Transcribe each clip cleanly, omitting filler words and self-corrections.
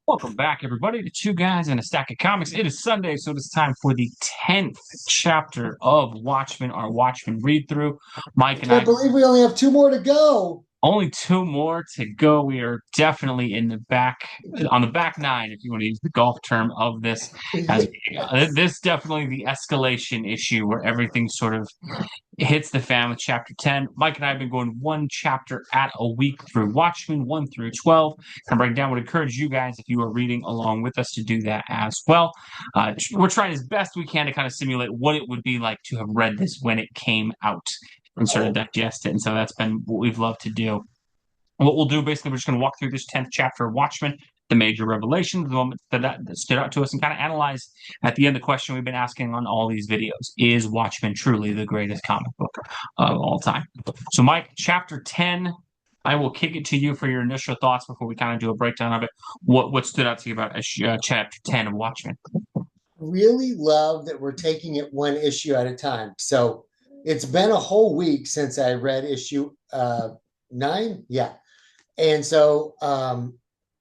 Welcome back, everybody, to Two Guys and a Stack of Comics. It is Sunday, so it is time for the 10th chapter of Watchmen, our Watchmen read through. Mike and Can't I, believe we only have two more to go. only two more to go. We are definitely on the back nine, if you want to use the golf term of this. As Yes. this definitely the escalation issue where everything sort of hits the fan with chapter 10. Mike and I have been going one chapter at a week through Watchmen 1 through 12. And break down would encourage you guys, if you are reading along with us, to do that as well. We're trying as best we can to kind of simulate what it would be like to have read this when it came out and sort of Oh, digest it. And so that's been what we've loved to do. What we'll do basically, we're just going to walk through this 10th chapter of Watchmen, the major revelations, the moments that stood out to us, and kind of analyze at the end the question we've been asking on all these videos: Is Watchmen truly the greatest comic book of all time? So, Mike, chapter 10. I will kick it to you for your initial thoughts before we kind of do a breakdown of it. What stood out to you about chapter 10 of Watchmen? really love that we're taking it one issue at a time. So it's been a whole week since I read issue nine. Yeah. And so,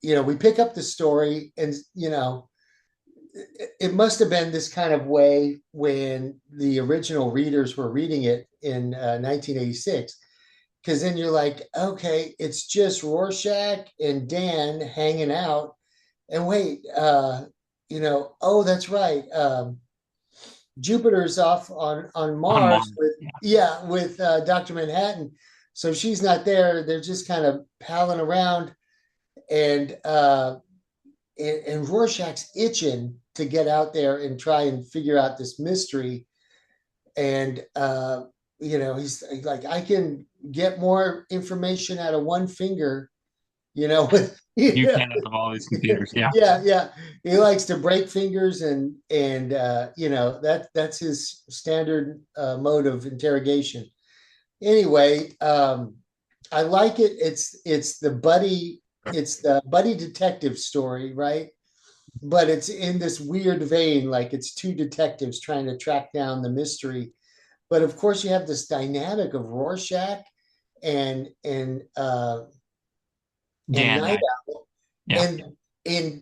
we pick up the story, and, it must have been this kind of way when the original readers were reading it in 1986. Because then you're like, okay, it's just Rorschach and Dan hanging out. And wait, oh, that's right. Jupiter's off on On Mars Mars. with, yeah, with Dr. Manhattan. So she's not there. They're just kind of palling around, and and Rorschach's itching to get out there and try and figure out this mystery. And he's like, I can get more information out of one finger, with You can out of all these computers. Yeah. yeah, yeah. He likes to break fingers, and that's his standard mode of interrogation. Anyway, I like it. It's the buddy detective story, right? But it's in this weird vein, like it's two detectives trying to track down the mystery. But of course, you have this dynamic of Rorschach and and uh, and Dan, Night Owl, yeah. and and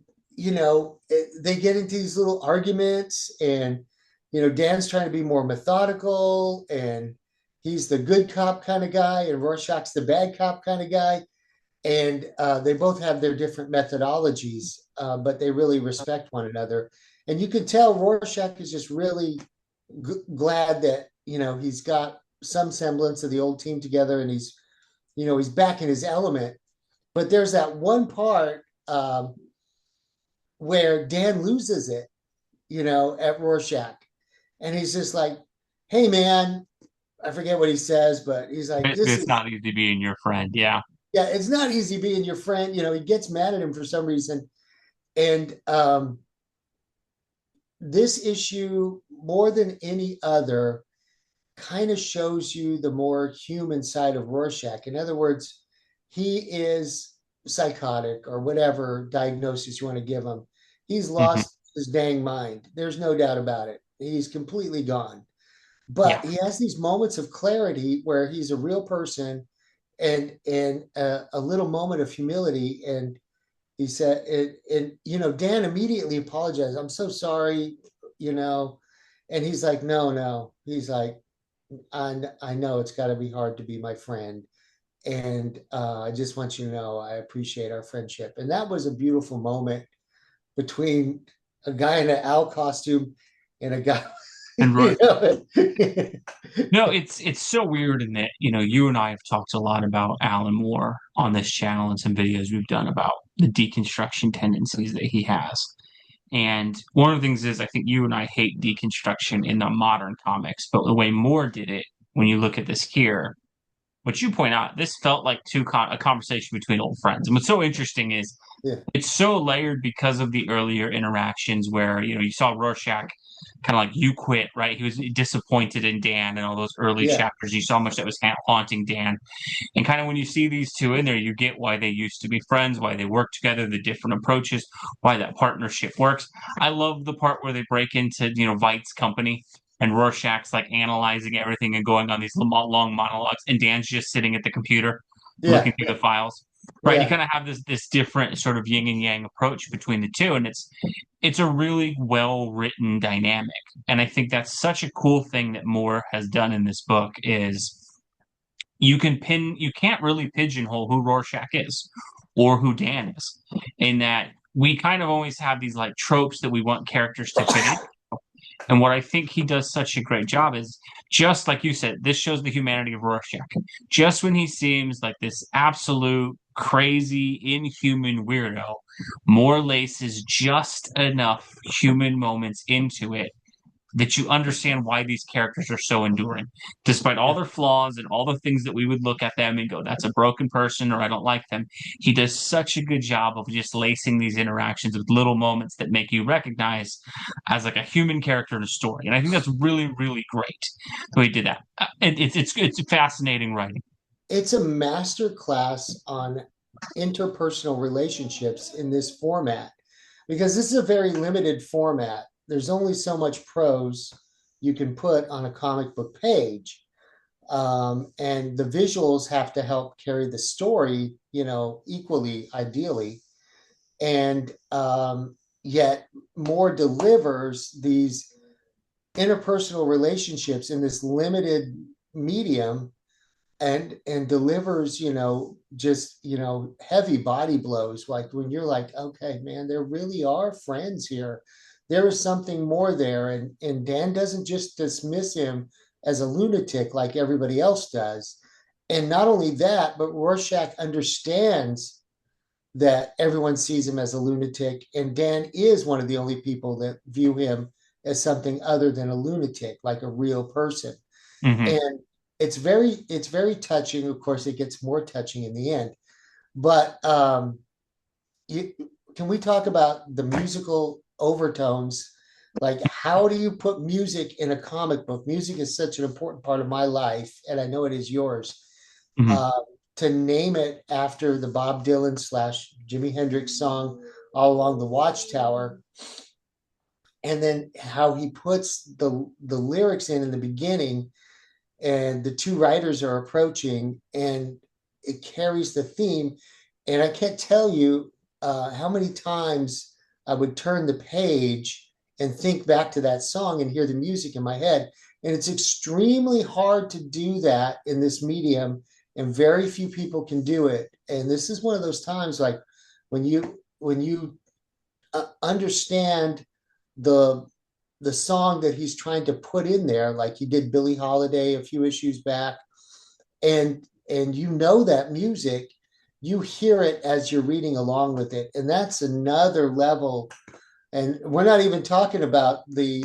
they get into these little arguments, and Dan's trying to be more methodical, and he's the good cop kind of guy, and Rorschach's the bad cop kind of guy, and they both have their different methodologies, but they really respect one another. And you could tell Rorschach is just really glad that he's got some semblance of the old team together, and he's back in his element. But there's that one part where Dan loses it, at Rorschach, and he's just like, "Hey, man," I forget what he says, but he's like, "This It's is not easy being your friend. Yeah. yeah, it's not easy being your friend." He gets mad at him for some reason, and this issue, more than any other, kind of shows you the more human side of Rorschach. In other words, he is psychotic, or whatever diagnosis you want to give him. He's Hmm. lost his dang mind. There's no doubt about it. He's completely gone. Yeah. But he has these moments of clarity where he's a real person, and a little moment of humility. And he said, and Dan immediately apologized. "I'm so sorry, you know. And he's like, "No, no." He's like, I know it's got to be hard to be my friend. And I just want you to know I appreciate our friendship." And that was a beautiful moment between a guy in an owl costume and a guy. And you know. no, it's so weird in that, you and I have talked a lot about Alan Moore on this channel and some videos we've done about the deconstruction tendencies that he has. And one of the things is I think you and I hate deconstruction in the modern comics, but the way Moore did it, when you look at this here, what you point out, this felt like a conversation between old friends. And what's so interesting is Yeah, it's so layered because of the earlier interactions where you saw Rorschach kind of like, "You quit," right? He was disappointed in Dan and all those early yeah, chapters. You saw much that was haunting Dan, and kind of when you see these two in there, you get why they used to be friends, why they work together, the different approaches, why that partnership works. I love the part where they break into Veight's company. And Rorschach's like analyzing everything and going on these long monologues, and Dan's just sitting at the computer looking yeah, through yeah. the files. right? You Yeah. kind of have this different sort of yin and yang approach between the two, and it's a really well written dynamic. And I think that's such a cool thing that Moore has done in this book is you can't really pigeonhole who Rorschach is or who Dan is, in that we kind of always have these like tropes that we want characters to fit in. And what I think he does such a great job is, just like you said, this shows the humanity of Rorschach. Just when he seems like this absolute crazy, inhuman weirdo, Moore laces just enough human moments into it that you understand why these characters are so enduring. Despite all their flaws and all the things that we would look at them and go, that's a broken person or I don't like them, he does such a good job of just lacing these interactions with little moments that make you recognize as like a human character in a story. And I think that's really, really great. So he did that. It's fascinating writing. It's a master class on interpersonal relationships in this format because this is a very limited format. There's only so much prose you can put on a comic book page. And the visuals have to help carry the story, equally, ideally. And yet, Moore delivers these interpersonal relationships in this limited medium and delivers just heavy body blows, like when you're like, okay, man, there really are friends here, there is something more there. And Dan doesn't just dismiss him as a lunatic like everybody else does. And not only that, but Rorschach understands that everyone sees him as a lunatic, and Dan is one of the only people that view him as something other than a lunatic, like a real person. Mm-hmm. And it's very touching. Of course, it gets more touching in the end. But you, can we talk about the musical overtones? Like, how do you put music in a comic book? Music is such an important part of my life, and I know it is yours. Mm-hmm. Uh, to name it after the Bob Dylan slash Jimi Hendrix song "All Along the Watchtower," and then how he puts the lyrics in the beginning, and the two writers are approaching, and it carries the theme. And I can't tell you how many times I would turn the page and think back to that song and hear the music in my head. And it's extremely hard to do that in this medium, and very few people can do it. And this is one of those times, like when you understand the the song that he's trying to put in there, like he did Billie Holiday a few issues back, and that music, you hear it as you're reading along with it, and that's another level. And we're not even talking about the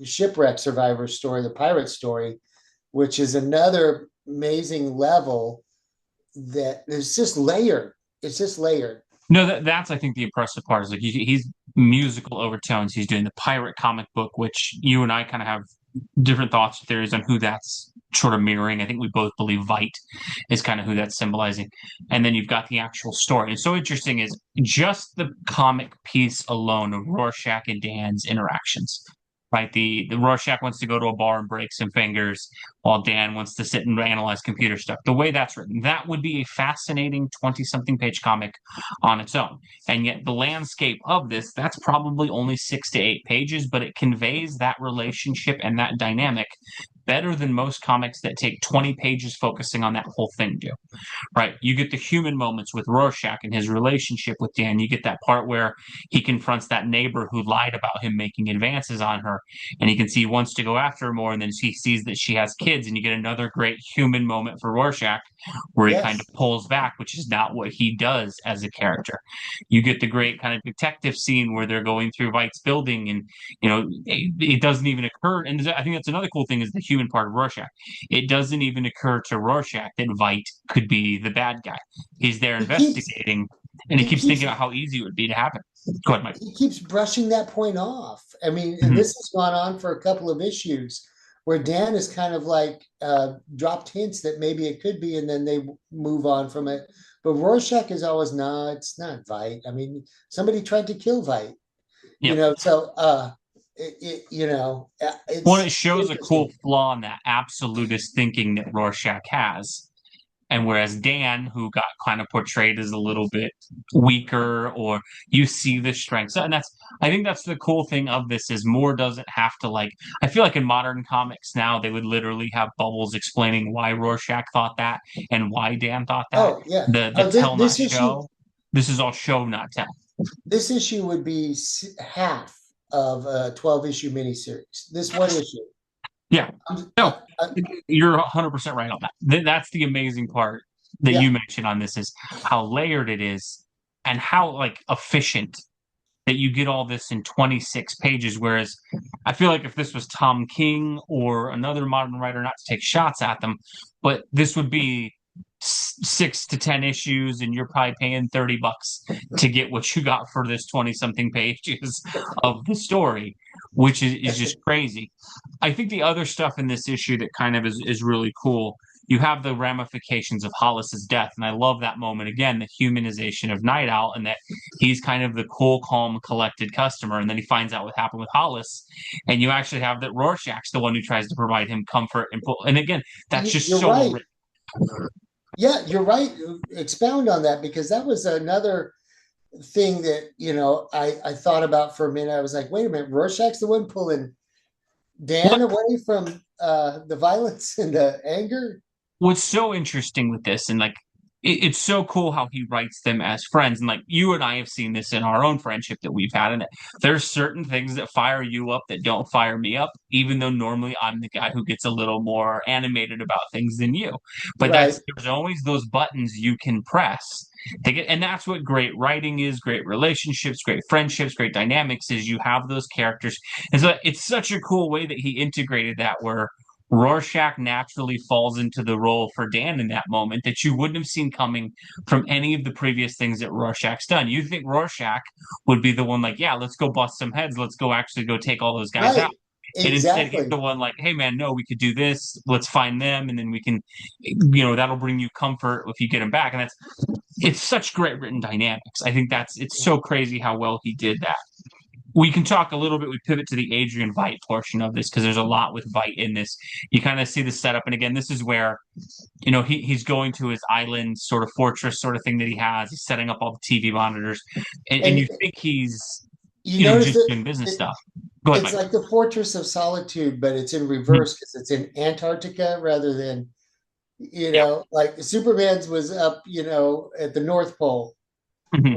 shipwreck survivor story, the pirate story, which is another amazing level that is just layered. It's just layered. No, that's I think the impressive part is like he's musical overtones. He's doing the pirate comic book, which you and I kind of have different thoughts and theories on who that's sort of mirroring. I think we both believe Vite is kind of who that's symbolizing. And then you've got the actual story. And so interesting is just the comic piece alone of Rorschach and Dan's interactions. Right, the Rorschach wants to go to a bar and break some fingers, while Dan wants to sit and analyze computer stuff. The way that's written, that would be a fascinating 20-something page comic on its own. And yet the landscape of this, that's probably only 6 to 8 pages, but it conveys that relationship and that dynamic better than most comics that take 20 pages focusing on that whole thing do. Right. You get the human moments with Rorschach and his relationship with Dan. You get that part where he confronts that neighbor who lied about him making advances on her. And he can see he wants to go after her more. And then he sees that she has kids. And you get another great human moment for Rorschach where he kind of Yes. pulls back, which is not what he does as a character. You get the great kind of detective scene where they're going through Vite's building and, it doesn't even occur. And I think that's another cool thing is the human part of Rorschach. It doesn't even occur to Rorschach that Vite could be the bad guy. He's there He keeps investigating, and he he keeps keeps thinking about how easy it would be to happen. Go ahead, Mike. he keeps brushing that point off. I mean, and Mm-hmm. this has gone on for a couple of issues where Dan is kind of like dropped hints that maybe it could be, and then they move on from it. But Rorschach is always, no, it's not Vite. I mean, somebody tried to kill Vite, Yep. so Well, it's it shows a cool interesting. flaw in that absolutist thinking that Rorschach has, And whereas Dan, who got kind of portrayed as a little bit weaker, or you see the strengths, and I think that's the cool thing of this is Moore doesn't have to like. I feel like in modern comics now they would literally have bubbles explaining why Rorschach thought that and why Dan thought that. Oh yeah. The Oh, tell not this issue show. This is all show not tell. this issue would be half of a 12 issue miniseries. This one issue. Yeah. I, No, I, you're 100% right on that. That's the amazing part that yeah, you mentioned on this is how layered it is and how like efficient that you get all this in 26 pages. Whereas I feel like if this was Tom King or another modern writer, not to take shots at them, but this would be 6 to 10 issues, and you're probably paying $30 to get what you got for this 20 something pages of the story, which is just crazy. I think the other stuff in this issue that kind of is really cool. You have the ramifications of Hollis's death, and I love that moment again, the humanization of Night Owl, and that he's kind of the cool, calm, collected customer, and then he finds out what happened with Hollis, and you actually have that Rorschach's the one who tries to provide him comfort and again, that's just you're so well right. written. Yeah, you're right. Expound on that because that was another thing that I thought about for a minute. I was like, wait a minute, Rorschach's the one pulling Dan What away from the violence and the anger. what's so interesting with this, and like it's so cool how he writes them as friends, and like you and I have seen this in our own friendship that we've had, and there's certain things that fire you up that don't fire me up, even though normally I'm the guy who gets a little more animated about things than you. But Right, there's always those buttons you can press to get, and that's what great writing is, great relationships, great friendships, great dynamics is. You have those characters, and so it's such a cool way that he integrated that where Rorschach naturally falls into the role for Dan in that moment that you wouldn't have seen coming from any of the previous things that Rorschach's done. You think Rorschach would be the one like, yeah, let's go bust some heads, let's go actually go take all those guys out. right, And instead, he's exactly. the one like, hey man, no, we could do this. Let's find them, and then we can, that'll bring you comfort if you get them back. And it's such great written dynamics. I think it's so crazy how well he did that. We can talk a little bit. We pivot to the Adrian Veidt portion of this because there's a lot with Veidt in this. You kind of see the setup, and again, this is where he's going to his island sort of fortress sort of thing that he has. He's setting up all the TV monitors, and And you think he's you notice just that doing business it, stuff. Go ahead, it's Mike. like the Fortress of Solitude, but it's in Mhm. reverse because it's in Antarctica rather than Yeah. like Superman's was up, at the North Pole Mhm.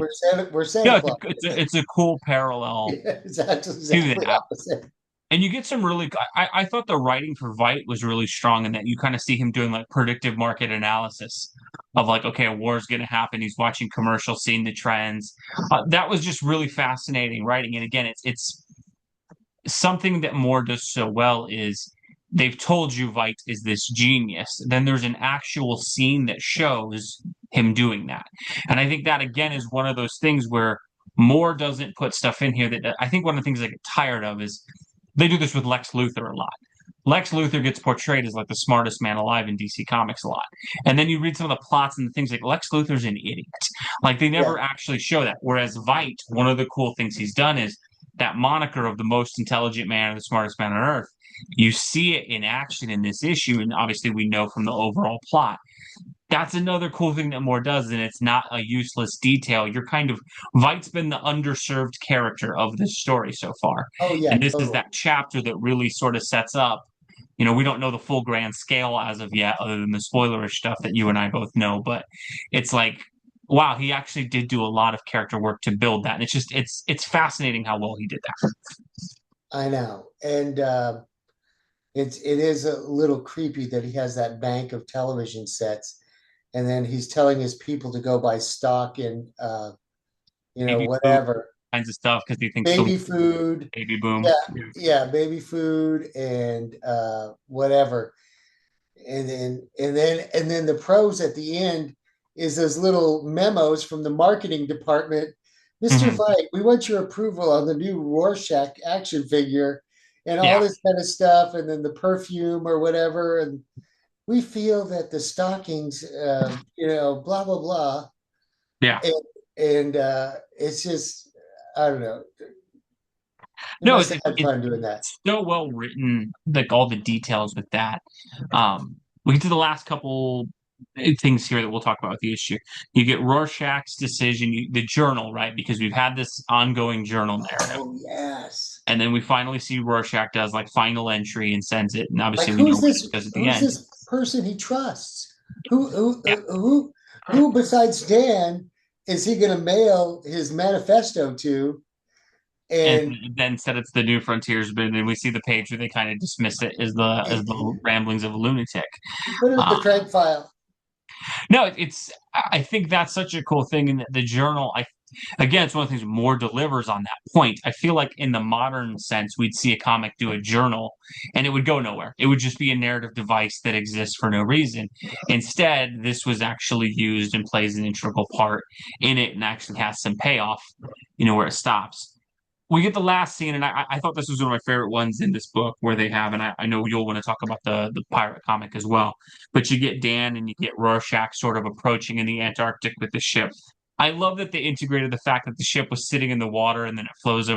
where Santa Yeah, Claus is. it's a cool parallel Yeah, it's to exactly that. opposite. And you get some really. I thought the writing for Veidt was really strong in that you kind of see him doing like predictive market analysis of like, okay, a war's going to happen. He's watching commercials, seeing the trends. That was just really fascinating writing. And again, it's something that Moore does so well is they've told you Veidt is this genius. Then there's an actual scene that shows him doing that. And I think that again is one of those things where Moore doesn't put stuff in here that I think one of the things I get tired of is they do this with Lex Luthor a lot. Lex Luthor gets portrayed as like the smartest man alive in DC Comics a lot. And then you read some of the plots and the things like Lex Luthor's an idiot. Like they Yeah, never actually show that. Whereas Veidt, one of the cool things he's done is that moniker of the most intelligent man or the smartest man on earth. You see it in action in this issue, and obviously we know from the overall plot. That's another cool thing that Moore does, and it's not a useless detail. You're kind of Veidt's been the underserved character of this story so far, oh yeah, and this is totally. that chapter that really sort of sets up. We don't know the full grand scale as of yet, other than the spoilerish stuff that you and I both know. But it's like, wow, he actually did do a lot of character work to build that, and it's fascinating how well he did that. I know. And it is a little creepy that he has that bank of television sets and then he's telling his people to go buy stock in Baby food whatever. kinds of stuff because he thinks the Baby food. baby boom. Yeah, yeah, baby food and whatever. And then the pros at the end is those little memos from the marketing department. Mr. Hmm. Fight, we want your approval on the new Rorschach action figure and all Yeah, this kind of stuff, and then the perfume or whatever. And we feel that the stockings, blah blah blah, yeah. and it's just, I don't know. They No, must have had fun doing that. it's so well written, like all the details with that. We get to the last couple things here that we'll talk about with the issue. You get Rorschach's decision, the journal, right? Because we've had this ongoing journal narrative. Oh yes. And then we finally see Rorschach does like final entry and sends it. And Like obviously we know what he does at the who's end. this person he trusts? Who who Yeah. who who, who besides Dan is he going to mail his manifesto to? And And then said it's the new frontiers, but then we see the page where they kind of dismiss it as the ramblings of a lunatic. put it in the Uh, crank file. no, it's I think that's such a cool thing in the journal. Again, it's one of the things more delivers on that point. I feel like in the modern sense, we'd see a comic do a journal and it would go nowhere. It would just be a narrative device that exists for no reason. Instead, this was actually used and plays an integral part in it and actually has some payoff, where it stops. We get the last scene, and I thought this was one of my favorite ones in this book where they have, and I know you'll want to talk about the pirate comic as well, but you get Dan and you get Rorschach sort of approaching in the Antarctic with the ship. I love that they integrated the fact that the ship was sitting in the water and then it flows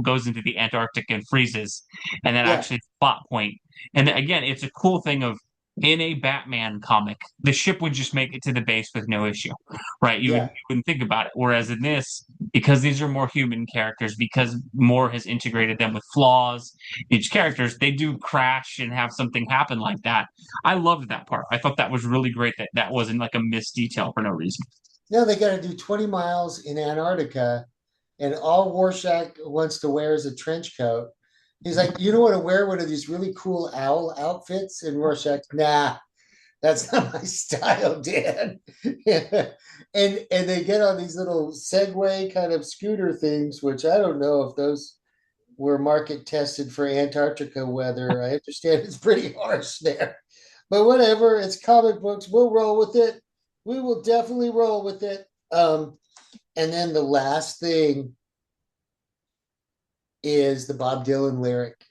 goes into the Antarctic and freezes, and then Yeah, actually plot point. And again, it's a cool thing of in a Batman comic, the ship would just make it to the base with no issue, right? You yeah. wouldn't think about it. Whereas in this, because these are more human characters, because Moore has integrated them with flaws, each characters, they do crash and have something happen like that. I loved that part. I thought that was really great that that wasn't like a missed detail for no reason. Now they got to do 20 miles in Antarctica, and all Rorschach wants to wear is a trench coat. He's like, you don't want to wear one of these really cool owl outfits? And Rorschach, nah, that's not my style, Dan. Yeah. And they get on these little Segway kind of scooter things, which I don't know if those were market tested for Antarctica weather. I understand it's pretty harsh there, but whatever. It's comic books. We'll roll with it. We will definitely roll with it. And then the last thing is the Bob Dylan lyric.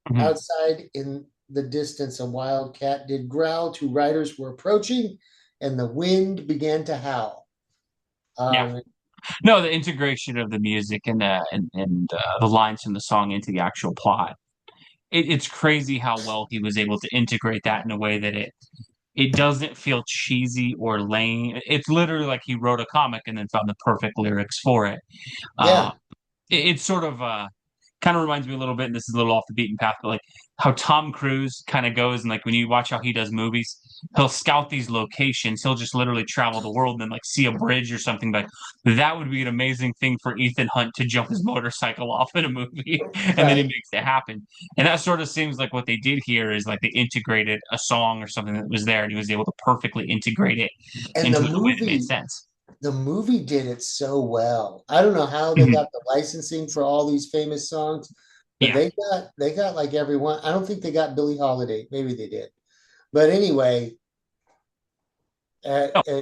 Mhm. Outside in the distance, a wild cat did growl. Two riders were approaching, and the wind began to howl. Yeah. Um, No, the integration of the music and the lines from the song into the actual plot. It's crazy how well he was able to integrate that in a way that it doesn't feel cheesy or lame. It's literally like he wrote a comic and then found the perfect lyrics for it. Uh, yeah, it's sort of kind of reminds me a little bit, and this is a little off the beaten path, but like how Tom Cruise kind of goes and like when you watch how he does movies, he'll scout these locations. He'll just literally travel the world and then like see a bridge or something. But that would be an amazing thing for Ethan Hunt to jump his motorcycle off in a movie, and then he right. makes it happen. And that sort of seems like what they did here is like they integrated a song or something that was there, and he was able to perfectly integrate it And into it in a way that made sense. the movie did it so well. I don't know how they Mhm. got the licensing for all these famous songs, but Yeah. they got like everyone. I don't think they got Billie Holiday. Maybe they did. But anyway, uh, No, uh,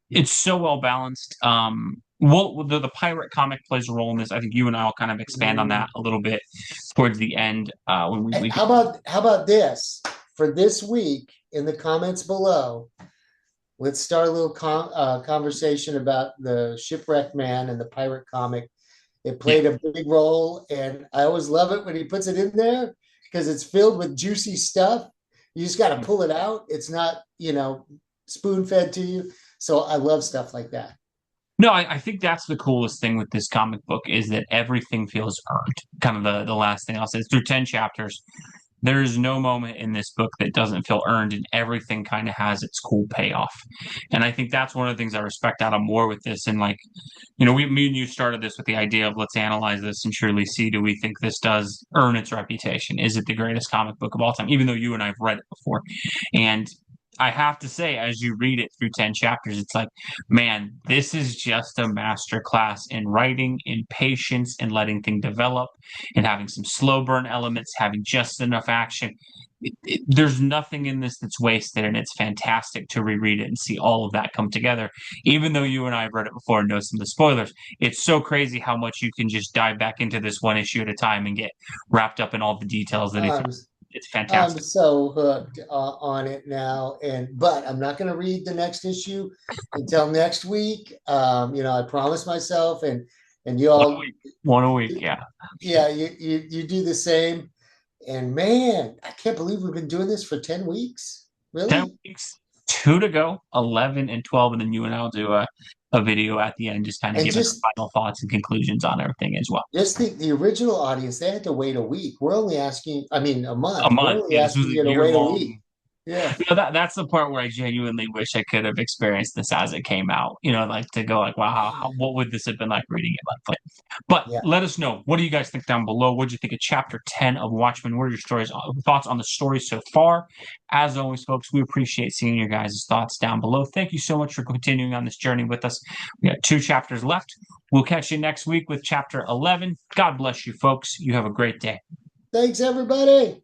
it's so well balanced. Well, the pirate comic plays a role in this. I think you and I will kind of expand on that a little bit towards the end when we get. how about this for this week in the comments below? Let's start a little conversation about the shipwreck man and the pirate comic. It Yeah. played a big role, and I always love it when he puts it in there because it's filled with juicy stuff. You just got to pull it out. It's not, spoon fed to you. So I love stuff like that. No, I think that's the coolest thing with this comic book is that everything feels earned. Kind of the last thing I'll say. It's through 10 chapters. There is no moment in this book that doesn't feel earned, and everything kind of has its cool payoff. And I think that's one of the things I respect out of more with this. And like, me and you started this with the idea of let's analyze this and surely see do we think this does earn its reputation? Is it the greatest comic book of all time? Even though you and I've read it before. And I have to say, as you read it through 10 chapters, it's like, man, this is just a master class in writing, in patience, in letting things develop, and having some slow burn elements, having just enough action. There's nothing in this that's wasted, and it's fantastic to reread it and see all of that come together. Even though you and I have read it before and know some of the spoilers, it's so crazy how much you can just dive back into this one issue at a time and get wrapped up in all the details that I'm it's I'm fantastic. so hooked on it now, but I'm not going to read the next issue until next week. I promised myself, and you One a all, week, one a week, yeah. yeah, you do the same. And man, I can't believe we've been doing this for 10 weeks. Ten Really? weeks, 2 to go, 11 and 12, and then you and I'll do a video at the end, just kind of And giving our final thoughts and conclusions on everything as well. just the original audience, they had to wait a week. We're only asking, I mean, a A month. We're month, only yeah. This was asking a you to year wait a week. long. Yeah. That's the part where I genuinely wish I could have experienced this as it came out. Like to go like, wow, what would this have been like reading it monthly? But Yeah. let us know. What do you guys think down below? What do you think of Chapter 10 of Watchmen? What are your thoughts on the story so far? As always, folks, we appreciate seeing your guys' thoughts down below. Thank you so much for continuing on this journey with us. We got 2 chapters left. We'll catch you next week with Chapter 11. God bless you, folks. You have a great day. Thanks, everybody.